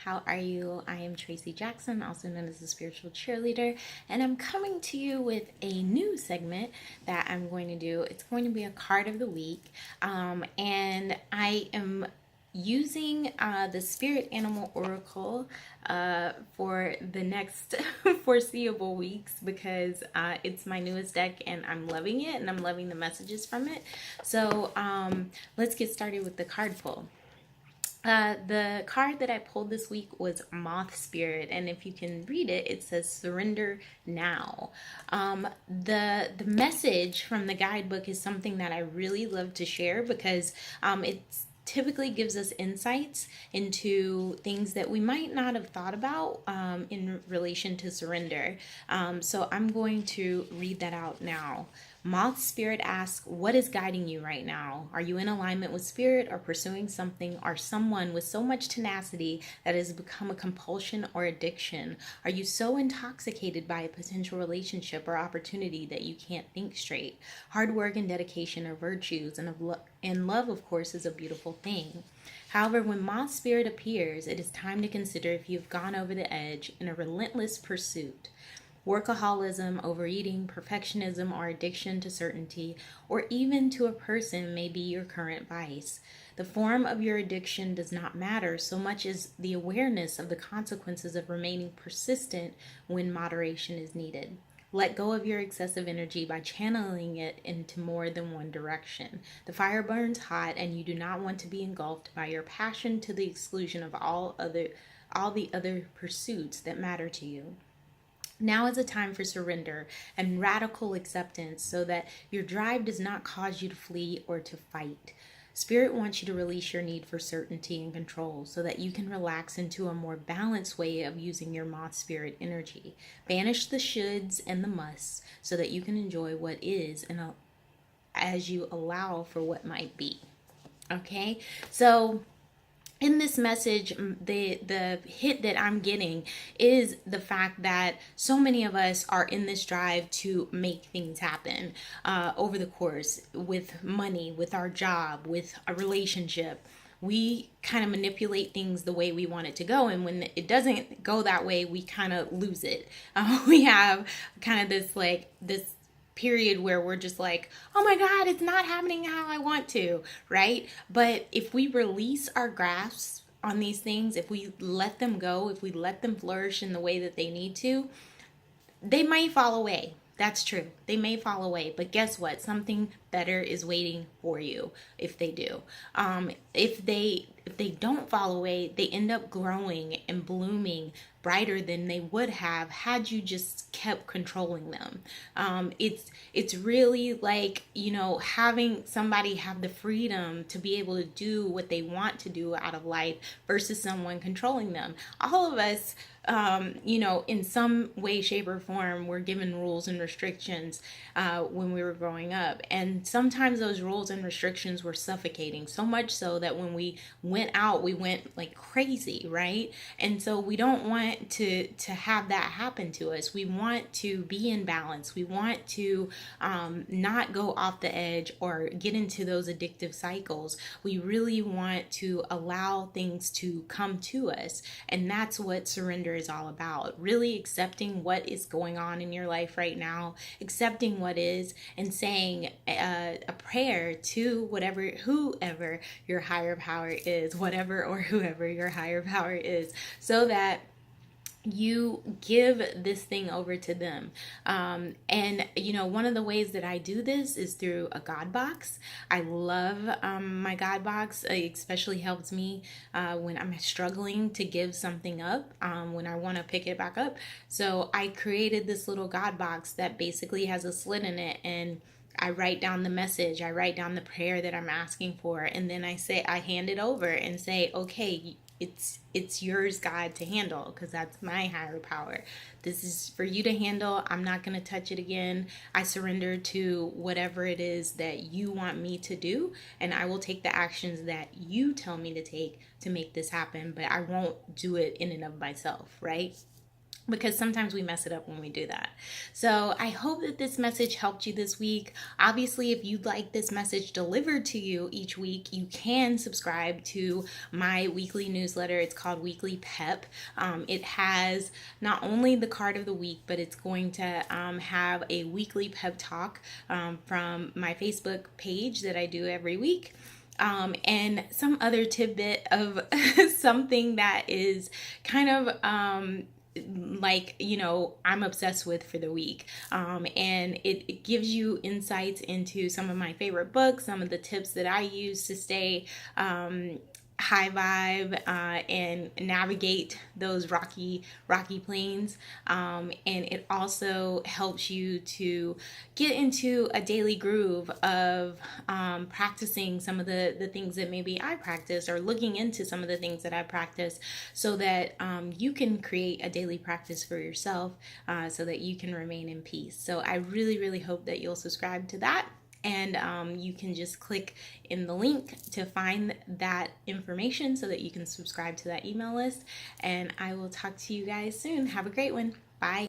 how are you? I am Tracy Jackson, also known as the spiritual cheerleader, and I'm coming to you with a new segment that I'm going to do. It's going to be a card of the week, and I am using the Spirit Animal Oracle for the next foreseeable weeks because it's my newest deck and I'm loving it and I'm loving the messages from it. So let's get started with the card pull. The card that I pulled this week was Moth Spirit, and if you can read it, it says "Surrender Now." The message from the guidebook is something that I really love to share because it typically gives us insights into things that we might not have thought about in relation to surrender. So I'm going to read that out now. Moth Spirit asks, what is guiding you right now? Are you in alignment with Spirit or pursuing something or someone with so much tenacity that has become a compulsion or addiction? Are you so intoxicated by a potential relationship or opportunity that you can't think straight? Hard work and dedication are virtues, and love, of course, is a beautiful thing. However, when Moth Spirit appears, it is time to consider if you've gone over the edge in a relentless pursuit. Workaholism, overeating, perfectionism, or addiction to certainty, or even to a person may be your current vice. The form of your addiction does not matter so much as the awareness of the consequences of remaining persistent when moderation is needed. Let go of your excessive energy by channeling it into more than one direction. The fire burns hot and you do not want to be engulfed by your passion to the exclusion of all the other pursuits that matter to you. Now is a time for surrender and radical acceptance so that your drive does not cause you to flee or to fight. Spirit wants you to release your need for certainty and control so that you can relax into a more balanced way of using your Moth Spirit energy. Banish the shoulds and the musts so that you can enjoy what is and as you allow for what might be. Okay? So in this message, the hit that I'm getting is the fact that so many of us are in this drive to make things happen over the course with money, with our job, with a relationship. We kind of manipulate things the way we want it to go, and when it doesn't go that way, we kind of lose it. We have kind of this period where we're just like, oh my God, it's not happening how I want to, right? But if we release our grasp on these things, if we let them go, if we let them flourish in the way that they need to, they might fall away. That's true. They may fall away, but guess what? Something better is waiting for you if they do. If they don't fall away, they end up growing and blooming brighter than they would have had you just kept controlling them. It's really like, having somebody have the freedom to be able to do what they want to do out of life versus someone controlling them. All of us, in some way, shape, or form, were given rules and restrictions when we were growing up. And sometimes those rules and restrictions were suffocating, so much so that when we went out, we went like crazy, right? And so we don't want to have that happen to us. We want to be in balance. We want to not go off the edge or get into those addictive cycles. We really want to allow things to come to us. And that's what surrender is all about. Really accepting what is going on in your life right now, accepting what is, and saying a prayer to whoever your higher power is, whatever or whoever your higher power is, so that you give this thing over to them. One of the ways that I do this is through a God box. I love my God box. It especially helps me when I'm struggling to give something up, when I want to pick it back up. So I created this little God box that basically has a slit in it, and I write down the message, I write down the prayer that I'm asking for, and then I hand it over and say, okay, it's yours, God, to handle, because that's my higher power. This is for you to handle. I'm not going to touch it again. I surrender to whatever it is that you want me to do, and I will take the actions that you tell me to take to make this happen, but I won't do it in and of myself, right? because sometimes we mess it up when we do that. So I hope that this message helped you this week. Obviously, if you'd like this message delivered to you each week, you can subscribe to my weekly newsletter. It's called Weekly Pep. It has not only the card of the week, but it's going to have a weekly pep talk from my Facebook page that I do every week. And some other tidbit of something that is kind of like, you know, I'm obsessed with for the week. And it gives you insights into some of my favorite books, some of the tips that I use to stay high vibe and navigate those rocky plains, and it also helps you to get into a daily groove of practicing some of the things that maybe I practice, or looking into some of the things that I practice, so that you can create a daily practice for yourself, so that you can remain in peace. So I really hope that you'll subscribe to that. And you can just click in the link to find that information so that you can subscribe to that email list. And I will talk to you guys soon. Have a great one. Bye.